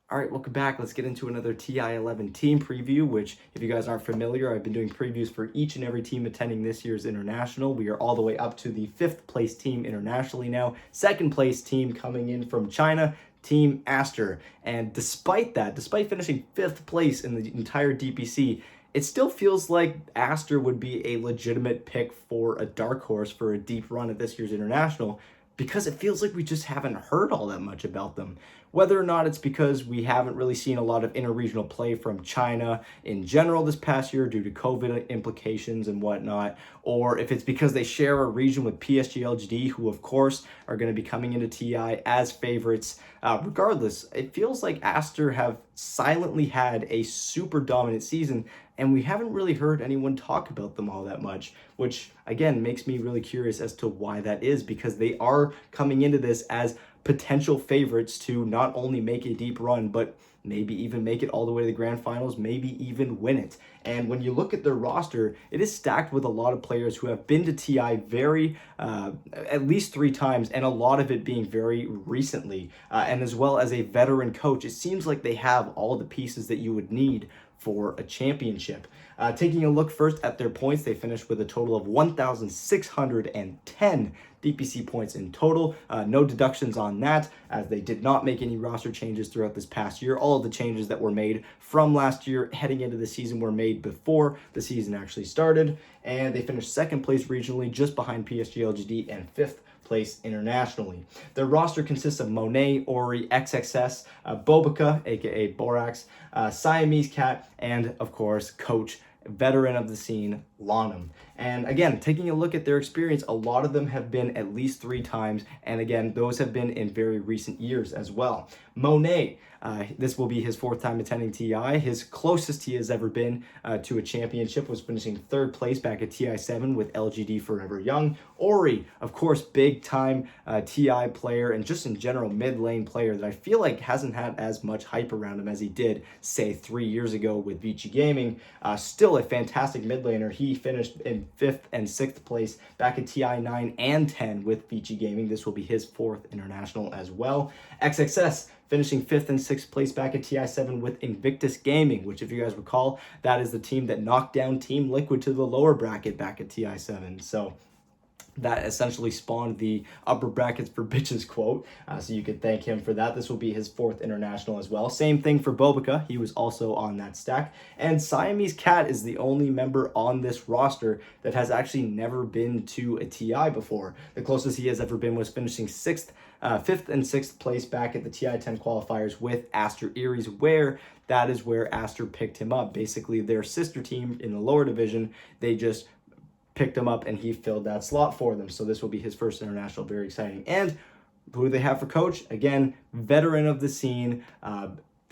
All right, welcome back. Let's get into another TI11 team preview, which, if you guys aren't familiar, I've been doing previews for each and every team attending this year's International. We are all the way up to the 5th place team internationally now. 2nd place team coming in from China, Team Aster. And despite that, despite finishing 5th place in the entire DPC, it still feels like Aster would be a legitimate pick for a dark horse for a deep run at this year's International, because it feels like we just haven't heard all that much about them. Whether or not it's because we haven't really seen a lot of interregional play from China in general this past year due to COVID implications and whatnot, or if it's because they share a region with PSG.LGD, who of course are going to be coming into TI as favorites. Regardless, it feels like Aster have silently had a super dominant season, and we haven't really heard anyone talk about them all that much, which again makes me really curious as to why that is, because they are coming into this as potential favorites to not only make a deep run, but maybe even make it all the way to the grand finals, maybe even win it. And when you look at their roster, it is stacked with a lot of players who have been to TI at least 3 times, and a lot of it being very recently, and as well as a veteran coach. It seems like they have all the pieces that you would need for a championship. Taking a look first at their points, they finished with a total of 1,610 DPC points in total. No deductions on that, as they did not make any roster changes throughout this past year. All of the changes that were made from last year heading into the season were made before the season actually started, and they finished 2nd place regionally, just behind PSG.LGD, and 5th place internationally. Their roster consists of Monet, Ori, XXS, Bobica, aka Borax, Siamese.C, and of course, coach, veteran of the scene, Lonham. And again, taking a look at their experience, a lot of them have been at least 3 times, and again, those have been in very recent years as well. Monet, this will be his 4th time attending TI. His closest he has ever been to a championship was finishing 3rd place back at TI7 with LGD Forever Young. Ori, of course, big time TI player, and just in general mid lane player that I feel like hasn't had as much hype around him as he did, say, 3 years ago with Vici Gaming. Still a fantastic mid laner. He finished in 5th and 6th place back at TI9 and 10 with Vici Gaming. This will be his 4th international as well. XXS finishing 5th and 6th place back at TI7 with Invictus Gaming, which, if you guys recall, that is the team that knocked down Team Liquid to the lower bracket back at TI7. So that essentially spawned the upper brackets for bitches quote. So you could thank him for that. This will be his 4th international as well. Same thing for Bobica. He was also on that stack. And Siamese.C is the only member on this roster that has actually never been to a TI before. The closest he has ever been was finishing 5th and 6th place back at the TI10 qualifiers with Aster Eries, where that is where Aster picked him up. Basically, their sister team in the lower division, they just picked him up and he filled that slot for them. So this will be his 1st international. Very exciting. And who do they have for coach? Again, veteran of the scene.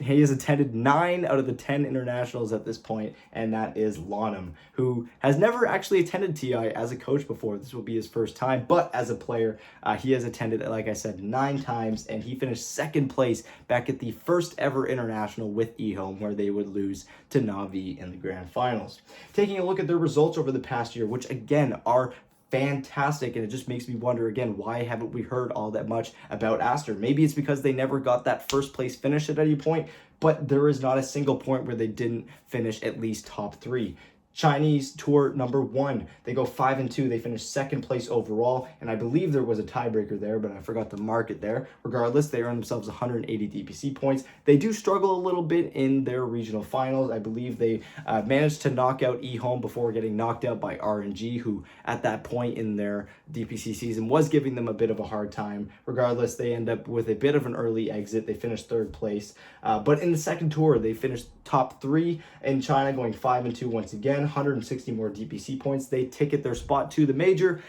He has attended 9 out of the 10 internationals at this point, and that is Lonham, who has never actually attended TI as a coach before. This will be his 1st time, but as a player, he has attended, like I said, 9 times, and he finished 2nd place back at the 1st ever international with eHome, where they would lose to Na'Vi in the grand finals. Taking a look at their results over the past year, which again are fantastic, and it just makes me wonder again, why haven't we heard all that much about Aster? Maybe it's because they never got that 1st place finish at any point, but there is not a single point where they didn't finish at least top 3. Chinese tour number 1. They go 5 and 2. They finished 2nd place overall, and I believe there was a tiebreaker there, but I forgot to mark it there. Regardless, they earned themselves 180 DPC points. They do struggle a little bit in their regional finals. I believe they managed to knock out eHome before getting knocked out by RNG, who at that point in their DPC season was giving them a bit of a hard time. Regardless, they end up with a bit of an early exit. They finished 3rd place, but in the 2nd tour, they finished top 3 in China, going 5 and 2 once again. 160 more DPC points. They ticket their spot to the major,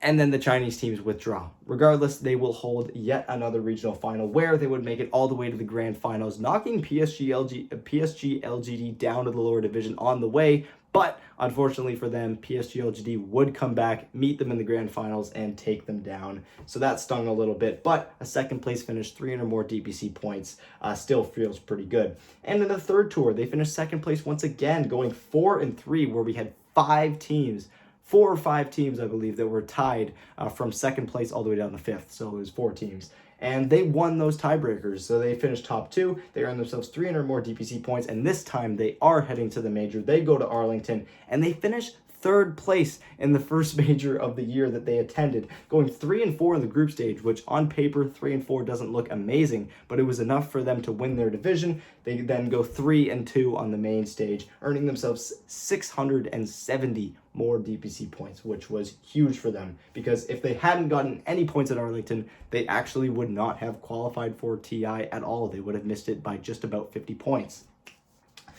and then the Chinese teams withdraw. Regardless, they will hold yet another regional final where they would make it all the way to the grand finals, knocking PSG.LGD down to the lower division on the way. But unfortunately for them, PSG.LGD would come back, meet them in the grand finals, and take them down. So that stung a little bit, but a 2nd place finish, 300 more DPC points, still feels pretty good. And in the 3rd tour, they finished 2nd place once again, going 4 and 3, where we had 5 teams 4 or 5 teams, I believe, that were tied from 2nd place all the way down to 5th. So it was 4 teams. and they won those tiebreakers. So they finished top 2. They earned themselves 300 more DPC points, and this time they are heading to the major. They go to Arlington, and they finish third place in the first major of the year that they attended, going 3-4 in the group stage, which on paper 3-4 doesn't look amazing, but it was enough for them to win their division. They then go 3-2 on the main stage, earning themselves 670 more DPC points, which was huge for them, because if they hadn't gotten any points at Arlington, they actually would not have qualified for TI at all. They would have missed it by just about 50 points.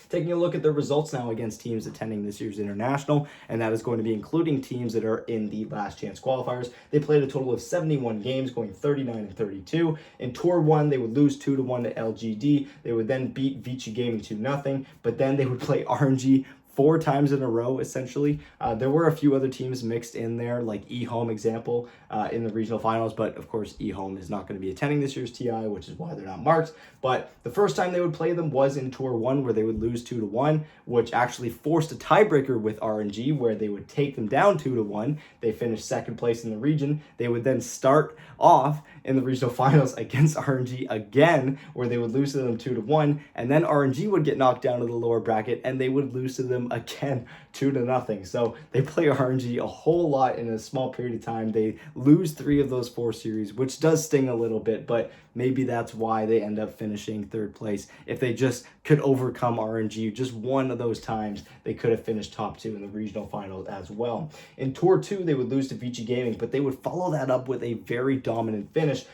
Taking a look at the results now against teams attending this year's International, and that is going to be including teams that are in the last chance qualifiers. They played a total of 71 games, going 39-32. In Tour 1, they would lose 2-1 to LGD. They would then beat Vici Gaming 2-0, but then they would play RNG 4 times in a row, essentially. There were a few other teams mixed in there, like eHome example, in the regional finals, but of course eHome is not going to be attending this year's TI, which is why they're not marked. But the first time they would play them was in Tour 1, where they would lose 2-1, which actually forced a tiebreaker with RNG, where they would take them down 2-1. They finished second place in the region. They would then start off in the regional finals against RNG again, where they would lose to them 2-1, and then RNG would get knocked down to the lower bracket, and they would lose to them again 2-0. So they play RNG a whole lot in a small period of time. They lose 3 of those 4 series, which does sting a little bit, but maybe that's why they end up finishing third place. If they just could overcome RNG just one of those times, they could have finished top 2 in the regional finals as well. In Tour 2, they would lose to Vici Gaming, but they would follow that up with a very dominant finish,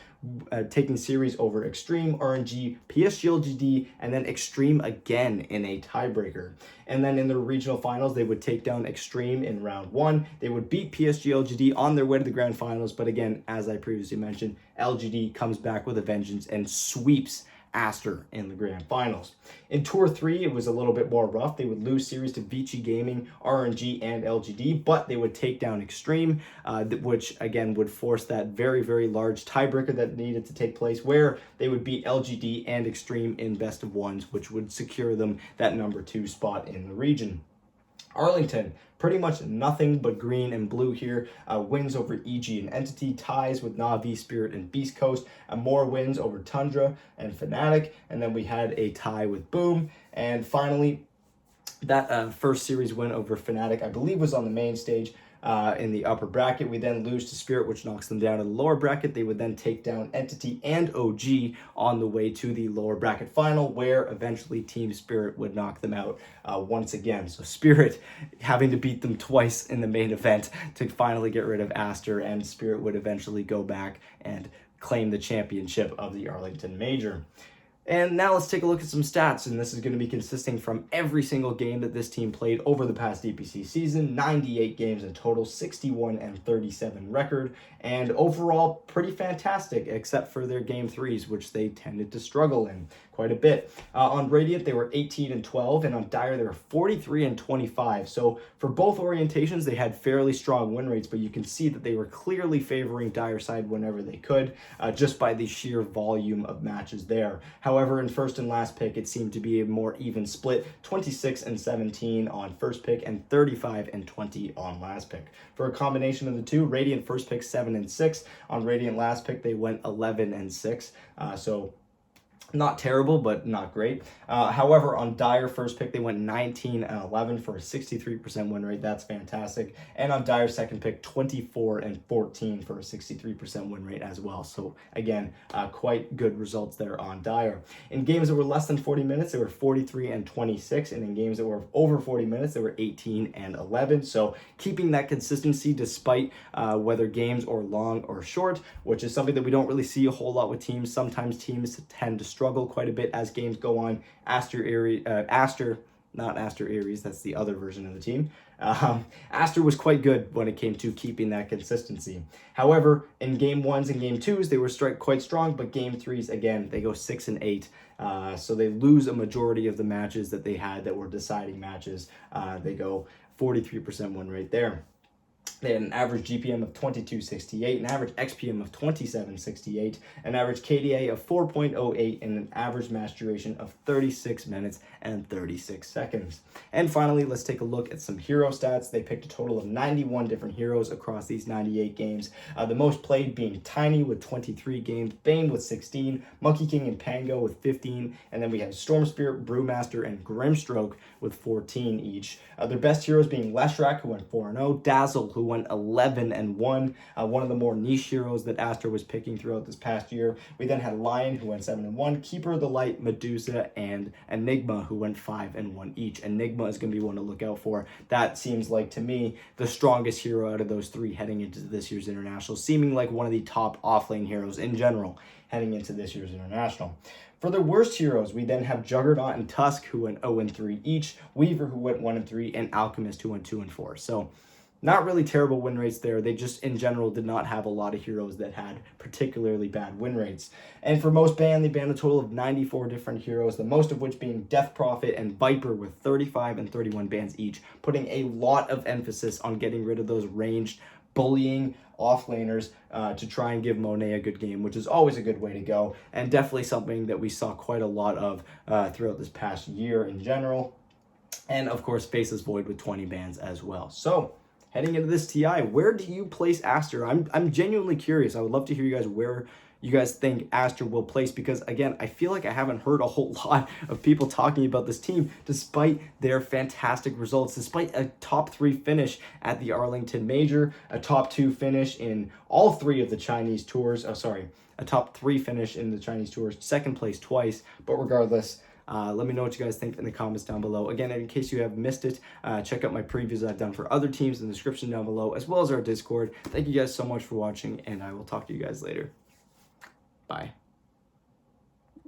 taking series over Extreme, RNG, PSG.LGD, and then Extreme again in a tiebreaker. And then in the regional finals, they would take down Extreme in round 1. They would beat PSG.LGD on their way to the grand finals, but again, as I previously mentioned, LGD comes back with a vengeance and sweeps Aster in the grand finals. In Tour 3, it was a little bit more rough. They would lose series to Vici Gaming, RNG, and LGD, but they would take down Extreme, which again would force that very, very large tiebreaker that needed to take place, where they would beat LGD and Extreme in best of ones, which would secure them that number 2 spot in the region. Arlington, pretty much nothing but green and blue here. Wins over EG and Entity, ties with Na'Vi, Spirit, and Beast Coast, and more wins over Tundra and Fnatic, and then we had a tie with Boom, and finally, that first series win over Fnatic, I believe, was on the main stage. In the upper bracket, we then lose to Spirit, which knocks them down in the lower bracket. They would then take down Entity and OG on the way to the lower bracket final, where eventually Team Spirit would knock them out once again. So Spirit having to beat them twice in the main event to finally get rid of Aster, and Spirit would eventually go back and claim the championship of the Arlington Major. And now let's take a look at some stats, and this is going to be consisting from every single game that this team played over the past DPC season. 98 games in total, 61-37 record, and overall pretty fantastic, except for their game 3s, which they tended to struggle in quite a bit. On Radiant, they were 18-12, and on Dire, they were 43-25. So for both orientations, they had fairly strong win rates, but you can see that they were clearly favoring Dire side whenever they could, just by the sheer volume of matches there. However, in first and last pick, it seemed to be a more even split, 26-17 on first pick and 35-20 on last pick. For a combination of the two, Radiant first pick 7-6. On Radiant last pick, they went 11-6. So not terrible, but not great. However, on Dire first pick, they went 19-11 for a 63% win rate. That's fantastic. And on Dire second pick, 24-14 for a 63% win rate as well. So again, quite good results there on Dire. In games that were less than 40 minutes, they were 43-26. And in games that were over 40 minutes, they were 18-11. So keeping that consistency despite whether games are long or short, which is something that we don't really see a whole lot with teams. Sometimes teams tend to struggle quite a bit as games go on. Not Aster Aries, that's the other version of the team. Aster was quite good when it came to keeping that consistency. However, in game 1s and game 2s, they were quite strong, but game 3s, again, they go 6-8. So they lose a majority of the matches that they had that were deciding matches. They go 43% win rate there. They had an average GPM of 2268, an average XPM of 2768, an average KDA of 4.08, and an average match duration of 36 minutes and 36 seconds. And finally, let's take a look at some hero stats. They picked a total of 91 different heroes across these 98 games. The most played being Tiny with 23 games, Bane with 16, Monkey King and Pango with 15, and then we have Storm Spirit, Brewmaster, and Grimstroke with 14 each. Their best heroes being Leshrac, who went 4-0, Dazzle, who went 11-1, one of the more niche heroes that Aster was picking throughout this past year. We then had Lion, who went 7-1, Keeper of the Light, Medusa, and Enigma, who went 5-1 each. Enigma is going to be one to look out for. That seems like, to me, the strongest hero out of those three heading into this year's International, seeming like one of the top offlane heroes in general heading into this year's International. For the worst heroes, we then have Juggernaut and Tusk, who went 0-3 each, Weaver, who went 1-3, and Alchemist, who went 2-4. So not really terrible win rates there. They just, in general, did not have a lot of heroes that had particularly bad win rates. And for most banned, they banned a total of 94 different heroes, the most of which being Death Prophet and Viper with 35 and 31 bans each, putting a lot of emphasis on getting rid of those ranged, bullying offlaners to try and give Monet a good game, which is always a good way to go, and definitely something that we saw quite a lot of throughout this past year in general. And of course, Faceless Void with 20 bans as well. So heading into this TI, where do you place Aster? I'm genuinely curious. I would love to hear you guys where you guys think Aster will place, because again, I feel like I haven't heard a whole lot of people talking about this team despite their fantastic results, despite a top 3 finish at the Arlington Major, a top 2 finish in all 3 of the Chinese tours. A top 3 finish in the Chinese tours, second place twice. But regardless, let me know what you guys think in the comments down below. Again, in case you have missed it, check out my previews I've done for other teams in the description down below, as well as our Discord. Thank you guys so much for watching, and I will talk to you guys later. Bye.